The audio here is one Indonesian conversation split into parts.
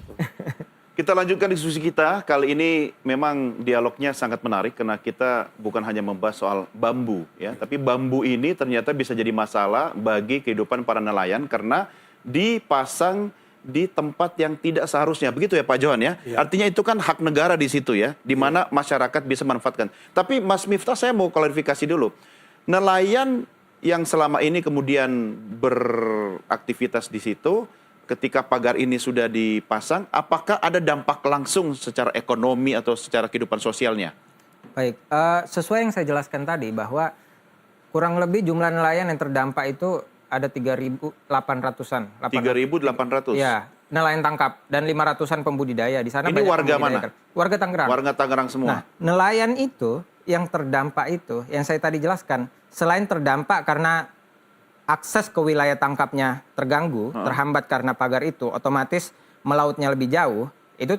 gitu. Kita lanjutkan diskusi kita. Kali ini memang dialognya sangat menarik karena kita bukan hanya membahas soal bambu ya, tapi bambu ini ternyata bisa jadi masalah bagi kehidupan para nelayan karena dipasang di tempat yang tidak seharusnya. Begitu ya Pak Johan ya? Ya. Artinya itu kan hak negara di situ ya, di mana masyarakat bisa manfaatkan. Tapi Mas Miftah, saya mau klarifikasi dulu. Nelayan yang selama ini kemudian beraktivitas di situ, ketika pagar ini sudah dipasang, apakah ada dampak langsung secara ekonomi atau secara kehidupan sosialnya? Baik, sesuai yang saya jelaskan tadi bahwa kurang lebih jumlah nelayan yang terdampak itu ada 3.800-an. 3.800? Ya, nelayan tangkap dan 500-an pembudidaya. Di sana ini banyak warga mana? Warga Tangerang. Warga Tangerang semua? Nah, nelayan itu yang terdampak itu, yang saya tadi jelaskan, selain terdampak karena akses ke wilayah tangkapnya terganggu, terhambat karena pagar itu, otomatis melautnya lebih jauh, itu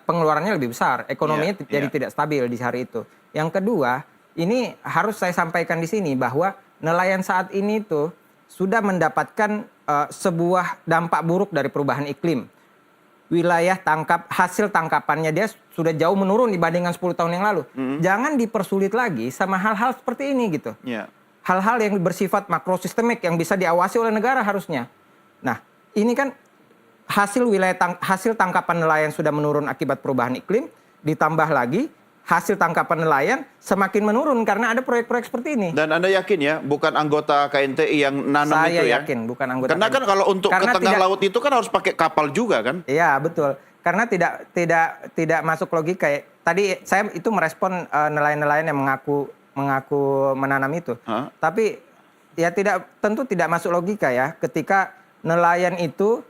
pengeluarannya lebih besar, ekonominya jadi tidak stabil di hari itu. Yang kedua, ini harus saya sampaikan di sini bahwa nelayan saat ini tuh sudah mendapatkan sebuah dampak buruk dari perubahan iklim. Wilayah tangkap, hasil tangkapannya dia sudah jauh menurun dibandingkan 10 tahun yang lalu. Jangan dipersulit lagi sama hal-hal seperti ini gitu. Hal-hal yang bersifat makrosistemik yang bisa diawasi oleh negara harusnya. Nah, ini kan hasil hasil tangkapan nelayan sudah menurun akibat perubahan iklim, ditambah lagi hasil tangkapan nelayan semakin menurun karena ada proyek-proyek seperti ini. Dan Anda yakin ya, bukan anggota KNTI yang nanam itu ya? Saya yakin, bukan anggota Karena kan kalau untuk ke tengah laut itu kan harus pakai kapal juga kan? Iya, betul. Karena tidak masuk logika. Tadi saya itu merespon nelayan-nelayan yang mengaku menanam itu. Tapi ya tentu tidak masuk logika ya ketika nelayan itu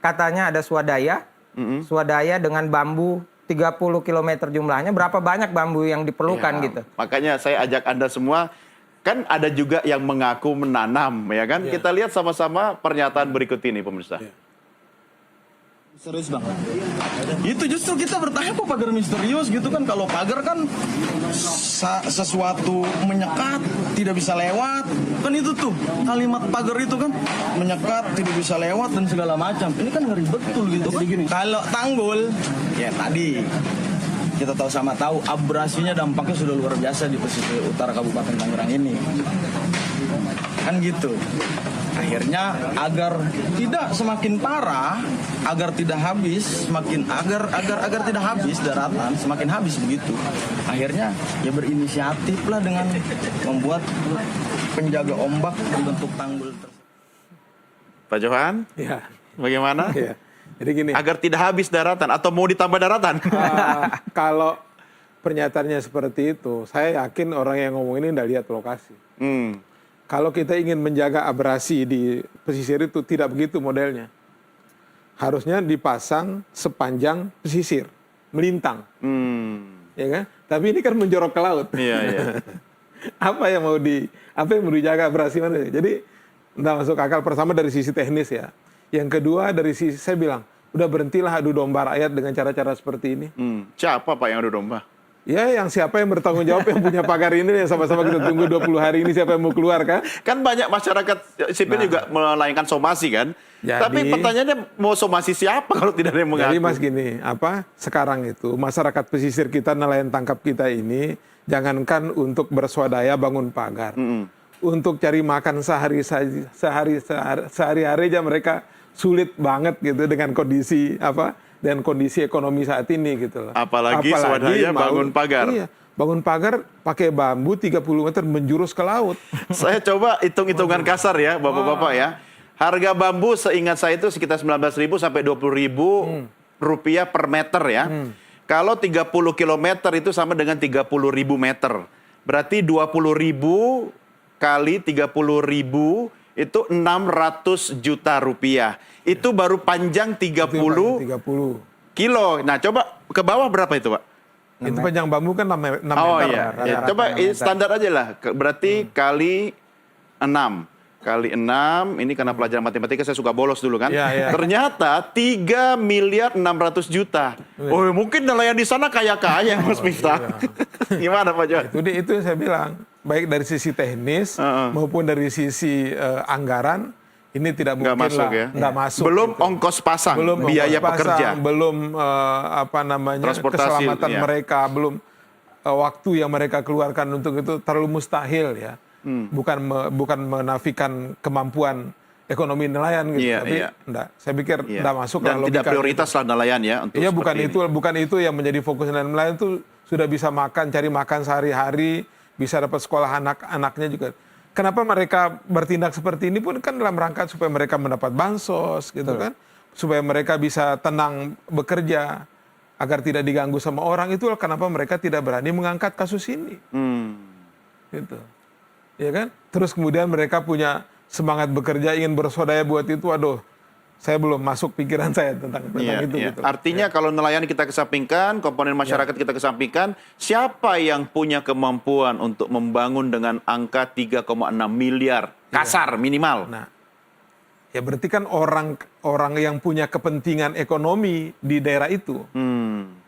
katanya ada swadaya, swadaya dengan bambu 30 km jumlahnya, berapa banyak bambu yang diperlukan gitu. Makanya saya ajak Anda semua, kan ada juga yang mengaku menanam ya kan? Kita lihat sama-sama pernyataan berikut ini pemirsa. Serius bang, itu justru kita bertanya kok pagar misterius gitu kan. Kalau pagar kan sesuatu menyekat, tidak bisa lewat. Kan itu tuh kalimat pagar itu kan, menyekat, tidak bisa lewat dan segala macam. Ini kan ngeri betul gitu kan. Kalau tanggul, ya tadi kita tahu sama tahu abrasinya dampaknya sudah luar biasa di pesisir utara Kabupaten Tangerang ini. Kan gitu. Akhirnya agar tidak semakin parah, agar tidak habis, agar tidak habis daratan, semakin habis begitu. Akhirnya ya berinisiatif lah dengan membuat penjaga ombak membentuk tanggul tersebut. Pak Johan, bagaimana? Jadi gini. Agar tidak habis daratan atau mau ditambah daratan? Kalau pernyataannya seperti itu, saya yakin orang yang ngomong ini tidak lihat lokasi. Kalau kita ingin menjaga abrasi di pesisir itu tidak begitu modelnya. Harusnya dipasang sepanjang pesisir, melintang. Ya kan? Tapi ini kan menjorok ke laut. Apa yang mau dijaga abrasi mana? Jadi tidak masuk akal. Pertama dari sisi teknis ya. Yang kedua dari sisi, saya bilang, udah berhentilah adu domba rakyat dengan cara-cara seperti ini. Siapa Pak yang adu domba? Ya, yang siapa yang bertanggung jawab yang punya pagar ini yang sama-sama kita tunggu 20 hari ini siapa yang mau keluar kan? Kan banyak masyarakat sipil juga melayangkan somasi kan? Tapi pertanyaannya mau somasi siapa kalau tidak ada yang mengaku? Jadi Mas gini, sekarang itu masyarakat pesisir kita, nelayan tangkap kita ini jangankan untuk berswadaya bangun pagar. Untuk cari makan sehari-hari aja mereka sulit banget gitu dengan kondisi dan kondisi ekonomi saat ini gitu loh. Apalagi swadaya bangun pagar. Iya, bangun pagar pakai bambu 30 meter menjurus ke laut. Saya coba hitung-hitungan kasar ya, Bapak-bapak ya. Harga bambu seingat saya itu sekitar 19.000 sampai 20.000 rupiah per meter ya. Kalau 30 km itu sama dengan 30.000 meter. Berarti 20.000 kali 30.000 itu 600 juta rupiah. Itu baru panjang 30 kilo. Nah, coba ke bawah berapa itu, Pak? Itu panjang bambu kan 6 meter. Oh iya. Coba standar aja lah. Berarti kali 6. Kali 6, ini karena pelajaran matematika saya suka bolos dulu kan. Ternyata 3 miliar 600 juta. Oh, mungkin nelayan di sana kaya-kaya, Mas Miftah. Gimana, Pak Johan? Itu yang saya bilang. Baik dari sisi teknis maupun dari sisi anggaran, Ini tidak Nggak mungkin masuk lah, ya? nggak masuk. Belum gitu. ongkos pasang, Belum biaya ongkos pasang, pekerja. belum apa namanya Transportasi, keselamatan iya. mereka, belum waktu yang mereka keluarkan untuk itu terlalu mustahil ya. Bukan menafikan kemampuan ekonomi nelayan gitu, Iya, tapi iya. enggak. Saya pikir Iya. enggak masuk Dan lah tidak logika prioritas lah nelayan ya untuk Iya, seperti ini. bukan itu yang menjadi fokus nelayan itu sudah bisa makan, cari makan sehari-hari, bisa dapat sekolah anak-anaknya juga. Kenapa mereka bertindak seperti ini pun kan dalam rangka supaya mereka mendapat bansos gitu kan, supaya mereka bisa tenang bekerja agar tidak diganggu sama orang. Itulah kenapa mereka tidak berani mengangkat kasus ini. Gitu. Ya kan? Terus kemudian mereka punya semangat bekerja, ingin bersaudara buat itu. Aduh, saya belum masuk pikiran saya tentang Iya, itu. iya. Gitu. Artinya kalau nelayan kita kesampingkan, komponen masyarakat kita kesampingkan, siapa yang punya kemampuan untuk membangun dengan angka 3,6 miliar kasar minimal? Nah, ya berarti kan orang yang punya kepentingan ekonomi di daerah itu,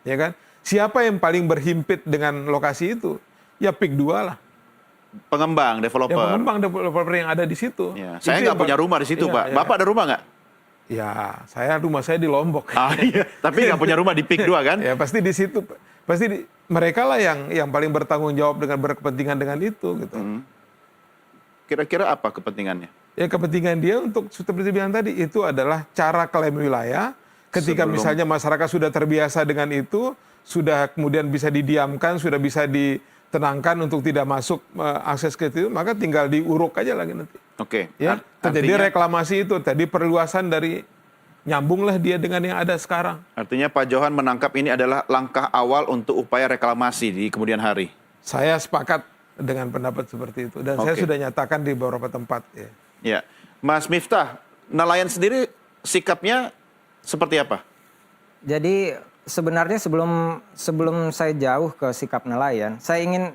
ya kan? Siapa yang paling berhimpit dengan lokasi itu? Ya PIK 2 lah. Pengembang, Ya developer. pengembang developer yang ada di situ. Ya. Itu Saya yang nggak punya rumah di situ, iya, Pak. iya. Bapak ada rumah nggak? Ya, rumah saya di Lombok. Ah, iya. Tapi nggak punya rumah di PIK 2 kan? Ya pasti di situ, mereka lah yang paling bertanggung jawab dengan berkepentingan dengan itu gitu. Kira-kira apa kepentingannya? Ya kepentingan dia untuk seperti bilang tadi itu adalah cara klaim wilayah. Ketika misalnya masyarakat sudah terbiasa dengan itu, sudah kemudian bisa didiamkan, sudah bisa ditenangkan untuk tidak masuk akses ke itu, maka tinggal diuruk aja lagi nanti. Oke. Ya, terjadi reklamasi itu, tadi perluasan dari nyambunglah dia dengan yang ada sekarang. Artinya Pak Johan menangkap ini adalah langkah awal untuk upaya reklamasi di kemudian hari. Saya sepakat dengan pendapat seperti itu dan saya sudah nyatakan di beberapa tempat. Ya. Ya, Mas Miftah, nelayan sendiri sikapnya seperti apa? Jadi sebenarnya sebelum saya jauh ke sikap nelayan, saya ingin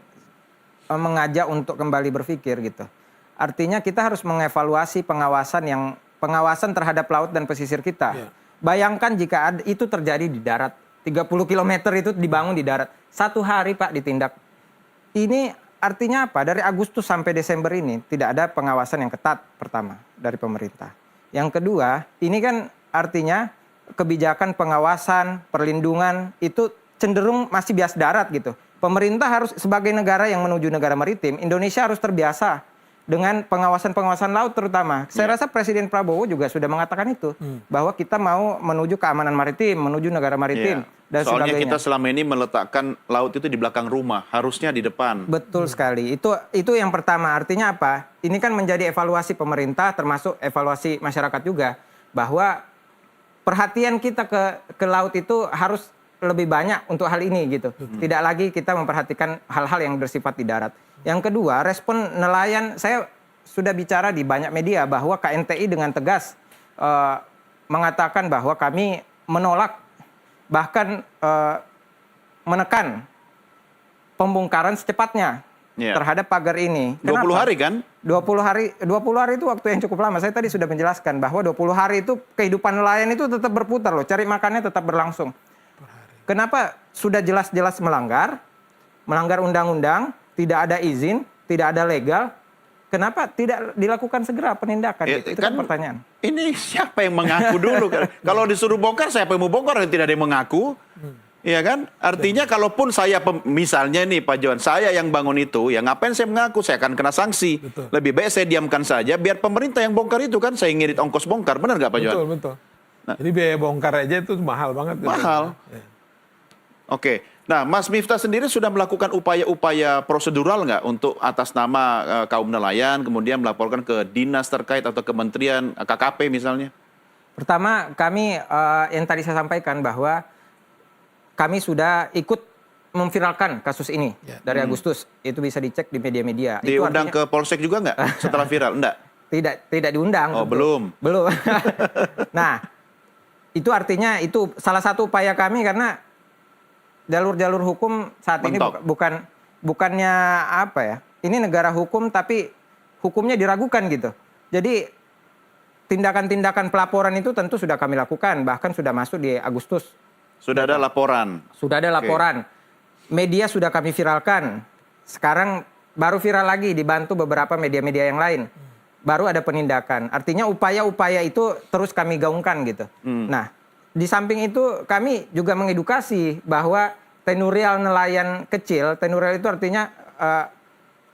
mengajak untuk kembali berpikir gitu. Artinya kita harus mengevaluasi pengawasan terhadap laut dan pesisir kita. Ya. Bayangkan jika itu terjadi di darat, 30 km itu dibangun di darat. Satu hari Pak ditindak. Ini artinya apa? Dari Agustus sampai Desember ini tidak ada pengawasan yang ketat pertama dari pemerintah. Yang kedua, ini kan artinya kebijakan pengawasan, perlindungan itu cenderung masih bias darat gitu. Pemerintah harus sebagai negara yang menuju negara maritim, Indonesia harus terbiasa dengan pengawasan-pengawasan laut terutama. Saya rasa Presiden Prabowo juga sudah mengatakan itu, bahwa kita mau menuju keamanan maritim, menuju negara maritim, dan Soalnya sebagainya. kita selama ini meletakkan laut itu di belakang rumah, harusnya di depan. Betul sekali. Itu yang pertama. Artinya apa? Ini kan menjadi evaluasi pemerintah, termasuk evaluasi masyarakat juga, bahwa perhatian kita ke laut itu harus lebih banyak untuk hal ini gitu. Tidak lagi kita memperhatikan hal-hal yang bersifat di darat. Yang kedua, respon nelayan, saya sudah bicara di banyak media bahwa KNTI dengan tegas mengatakan bahwa kami menolak, bahkan menekan pembongkaran secepatnya terhadap pagar ini. 20 Kenapa? hari kan? 20 hari itu waktu yang cukup lama. Saya tadi sudah menjelaskan bahwa 20 hari itu kehidupan nelayan itu tetap berputar loh, cari makannya tetap berlangsung. Kenapa sudah jelas-jelas melanggar undang-undang, tidak ada izin, tidak ada legal, kenapa tidak dilakukan segera penindakan? Ya, Itu kan pertanyaan. Ini siapa yang mengaku dulu kan? Kalau disuruh bongkar, siapa yang mau bongkar? Tidak ada yang mengaku. Iya kan? Artinya kalaupun saya, misalnya nih Pak Johan, saya yang bangun itu, ya ngapain saya mengaku? Saya akan kena sanksi. Betul. Lebih baik saya diamkan saja, biar pemerintah yang bongkar itu kan, saya ngirit ongkos bongkar. Benar nggak Pak Johan? Betul. Jadi biaya bongkar aja itu mahal banget. Mahal. Ya. Oke. Nah, Mas Miftah sendiri sudah melakukan upaya-upaya prosedural nggak untuk atas nama kaum nelayan, kemudian melaporkan ke dinas terkait atau kementerian, KKP misalnya? Pertama, kami yang tadi saya sampaikan bahwa kami sudah ikut memviralkan kasus ini dari Agustus. Itu bisa dicek di media-media. Diundang ke Polsek juga nggak setelah viral? Enggak? Tidak diundang. Oh, tentu. belum. Nah, itu artinya itu salah satu upaya kami karena jalur-jalur hukum saat Mentok. ini bukannya apa ya? Ini negara hukum tapi hukumnya diragukan gitu. Jadi tindakan-tindakan pelaporan itu tentu sudah kami lakukan, bahkan sudah masuk di Agustus. Sudah ada laporan. Sudah ada laporan. Media sudah kami viralkan. Sekarang baru viral lagi dibantu beberapa media-media yang lain. baru ada penindakan. Artinya upaya-upaya itu terus kami gaungkan gitu. Nah, di samping itu kami juga mengedukasi bahwa tenurial nelayan kecil, tenurial itu artinya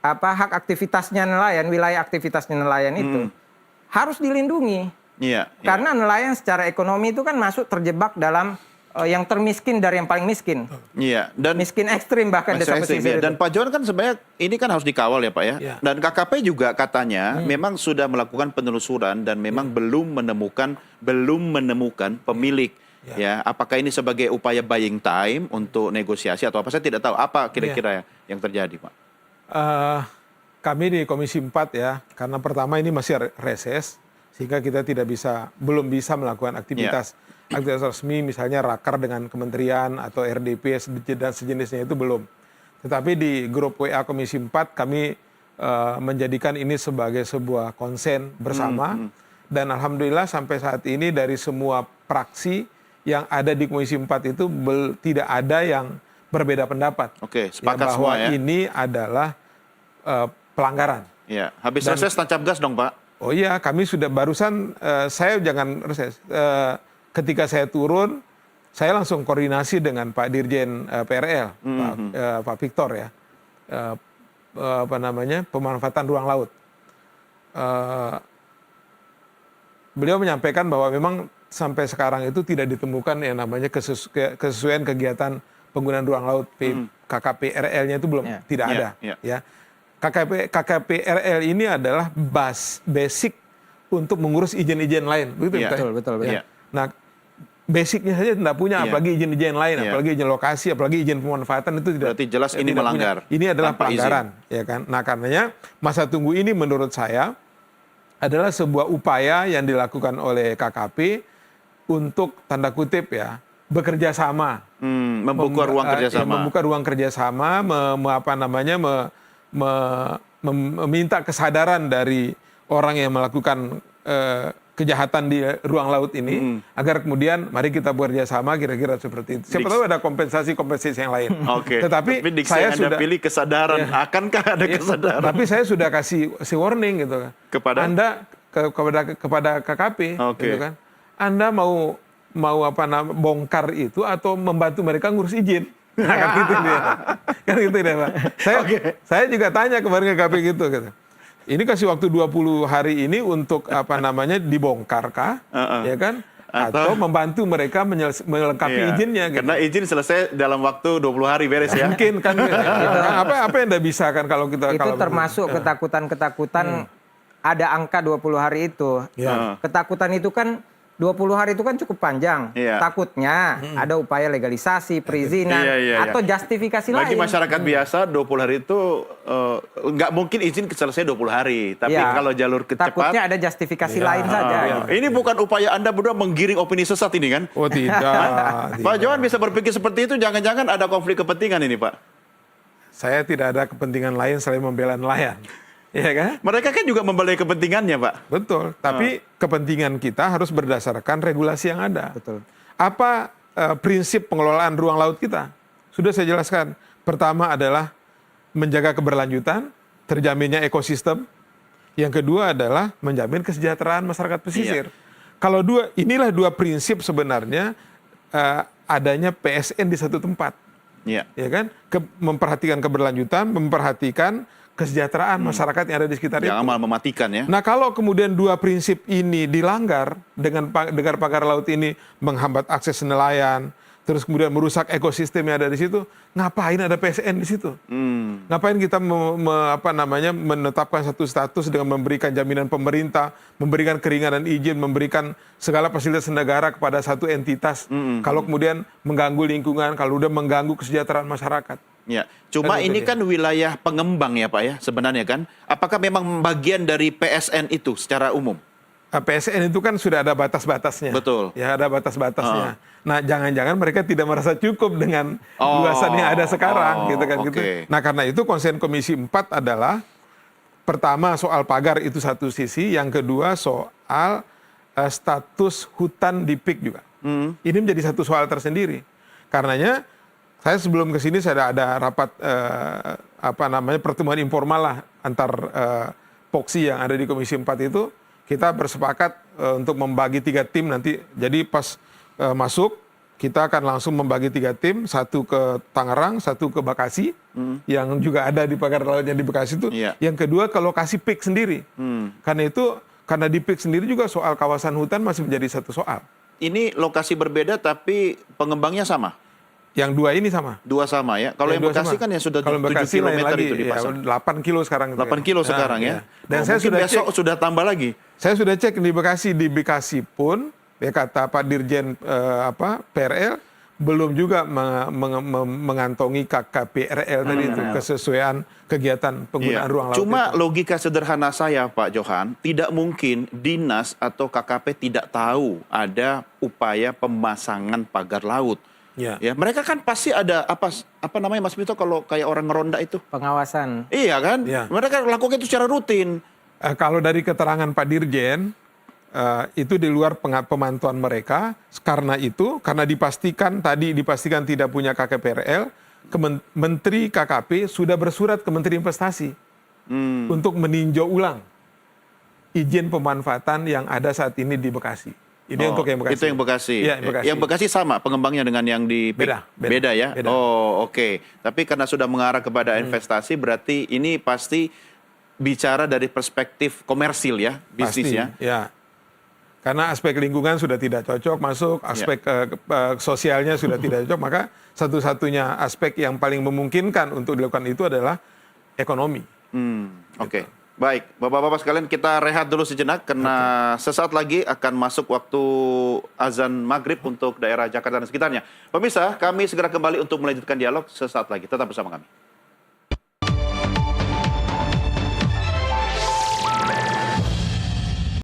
hak aktivitasnya nelayan, wilayah aktivitasnya nelayan itu harus dilindungi. Iya. Karena nelayan secara ekonomi itu kan masuk terjebak dalam yang termiskin dari yang paling miskin. Iya. Dan Miskin ekstrim bahkan desa ekstrim, pesisir ya. itu. Dan Pak Johan kan sebenarnya ini kan harus dikawal ya Pak ya. Ya. Dan KKP juga katanya memang sudah melakukan penelusuran dan memang belum menemukan pemilik. Ya, apakah ini sebagai upaya buying time untuk negosiasi atau apa? Saya tidak tahu apa kira-kira yang terjadi, Pak. Kami di Komisi 4 ya, karena pertama ini masih reses, sehingga kita belum bisa melakukan aktivitas resmi, misalnya rakar dengan kementerian atau RDP dan sejenisnya itu belum. Tetapi di grup WA Komisi 4 kami menjadikan ini sebagai sebuah konsen bersama, dan alhamdulillah sampai saat ini dari semua fraksi yang ada di Komisi 4 itu tidak ada yang berbeda pendapat. Oke, sepakat bahwa semua ya. ini adalah pelanggaran. Ya, habis reses tancap gas dong, Pak. Oh iya, kami sudah barusan, saya jangan reses. Ketika saya turun, saya langsung koordinasi dengan Pak Dirjen PRL, Pak Victor ya, pemanfaatan ruang laut. Beliau menyampaikan bahwa memang sampai sekarang itu tidak ditemukan yang namanya kesesuaian kegiatan penggunaan ruang laut KKP RL-nya itu belum tidak ada. Ya. KKP RL ini adalah basic untuk mengurus izin-izin lain, begitu ya? Betul. Ya. Nah, basicnya saja tidak punya, apalagi izin-izin lain, apalagi izin lokasi, apalagi izin pemanfaatan itu tidak. Berarti jelas ini melanggar. Punya. Ini adalah pelanggaran, ya kan? Nah, karenanya masa tunggu ini menurut saya adalah sebuah upaya yang dilakukan oleh KKP untuk tanda kutip ya bekerja sama, membuka ruang kerjasama, membuka ruang kerjasama, meminta kesadaran dari orang yang melakukan kejahatan di ruang laut ini, agar kemudian mari kita bekerja sama kira-kira seperti itu. Siapa tahu ada kompensasi yang lain. Oke. Tetapi saya sudah pilih kesadaran. Akankah ada kesadaran? Tapi saya sudah kasih warning gitu kan. Kepada Anda kepada KKP, gitu kan. Anda mau bongkar itu atau membantu mereka ngurus izin? Kan gitu dia. Kan gitu dia, Pak. Saya juga tanya kemarin ke KKP gitu. Ini kasih waktu 20 hari ini untuk dibongkarkah, ya kan? Atau membantu mereka melengkapi izinnya. Gitu. Karena izin selesai dalam waktu 20 hari beres ya. Mungkin kan. Apa yang tidak bisa kan kalau kita. Itu termasuk ketakutan-ketakutan ada angka 20 hari itu. Ketakutan itu kan 20 hari itu kan cukup panjang. Takutnya ada upaya legalisasi, perizinan, atau justifikasi lain. Bagi masyarakat biasa 20 hari itu nggak mungkin izin selesai 20 hari. Tapi kalau jalur cepat. Takutnya ada justifikasi lain saja. Ini bukan upaya Anda berdua menggiring opini sesat ini kan? Oh tidak. Pak Johan bisa berpikir seperti itu, jangan-jangan ada konflik kepentingan ini Pak? Saya tidak ada kepentingan lain selain membela nelayan. Ya kan? Mereka kan juga membela kepentingannya, Pak. Betul. Tapi kepentingan kita harus berdasarkan regulasi yang ada. Betul. Apa prinsip pengelolaan ruang laut kita? Sudah saya jelaskan. Pertama adalah menjaga keberlanjutan, terjaminnya ekosistem. Yang kedua adalah menjamin kesejahteraan masyarakat pesisir. Kalau inilah dua prinsip sebenarnya adanya PSN di satu tempat. Ya kan? Memperhatikan keberlanjutan, memperhatikan kesejahteraan masyarakat yang ada di sekitar itu. Jangan malah mematikan ya. Nah kalau kemudian dua prinsip ini dilanggar dengan pagar laut ini menghambat akses nelayan, terus kemudian merusak ekosistem yang ada di situ, ngapain ada PSN di situ? Ngapain kita menetapkan satu status dengan memberikan jaminan pemerintah, memberikan keringanan izin, memberikan segala fasilitas negara kepada satu entitas, kalau kemudian mengganggu lingkungan, kalau udah mengganggu kesejahteraan masyarakat. Ya, cuma ini kan wilayah pengembang ya Pak ya sebenarnya kan. Apakah memang bagian dari PSN itu secara umum? PSN itu kan sudah ada batas-batasnya. Betul. Ya ada batas-batasnya. Nah jangan-jangan mereka tidak merasa cukup dengan luasan yang ada sekarang, gitu kan gitu. Nah karena itu konsen Komisi 4 adalah pertama soal pagar itu satu sisi, yang kedua soal status hutan di PIK juga. Ini menjadi satu soal tersendiri. Karenanya saya sebelum ke sini saya ada rapat pertemuan informal lah antar Poksi yang ada di Komisi 4 itu, kita bersepakat untuk membagi 3 tim nanti. Jadi pas masuk, kita akan langsung membagi 3 tim, satu ke Tangerang, satu ke Bekasi, yang juga ada di pagar lautnya di Bekasi itu. Iya. Yang kedua ke lokasi PIK sendiri. Karena di PIK sendiri juga soal kawasan hutan masih menjadi satu soal. Ini lokasi berbeda tapi pengembangnya sama. Yang 2 ini sama. 2 sama ya. Kalau yang Dua Bekasi sama. kan yang sudah Kalau 7 Bekasi lain km lagi, itu dipasang. ya, 8 kilo sekarang. 8 kilo sekarang ya. Dan Oh, saya mungkin sudah besok cek, sudah tambah lagi. saya sudah cek di Bekasi pun, ya kata Pak Dirjen PRL, belum juga mengantongi KKPRL tadi itu, kesesuaian kegiatan penggunaan ruang laut. Cuma itu. logika sederhana saya Pak Johan, tidak mungkin dinas atau KKP tidak tahu ada upaya pemasangan pagar laut. Ya. Ya, mereka kan pasti ada apa namanya Mas Mito kalau kayak orang ngeronda itu. Pengawasan. Iya kan? Ya. Mereka lakukan itu secara rutin. Kalau dari keterangan Pak Dirjen, itu di luar pemantauan mereka. Karena dipastikan tidak punya KKPRL, Menteri KKP sudah bersurat ke Menteri Investasi untuk meninjau ulang izin pemanfaatan yang ada saat ini di Bekasi. Ini untuk yang Bekasi. Itu yang Bekasi. Iya, yang Bekasi. Yang Bekasi sama pengembangnya dengan yang di Beda ya. beda. Oh, oke. Tapi karena sudah mengarah kepada investasi, berarti ini pasti bicara dari perspektif komersil ya, bisnis Pasti, ya. ya. Karena aspek lingkungan sudah tidak cocok masuk, aspek sosialnya sudah tidak cocok, maka satu-satunya aspek yang paling memungkinkan untuk dilakukan itu adalah ekonomi. Oke. Baik, Bapak-bapak sekalian kita rehat dulu sejenak karena sesaat lagi akan masuk waktu azan maghrib untuk daerah Jakarta dan sekitarnya. Pemirsa, kami segera kembali untuk melanjutkan dialog sesaat lagi. Tetap bersama kami.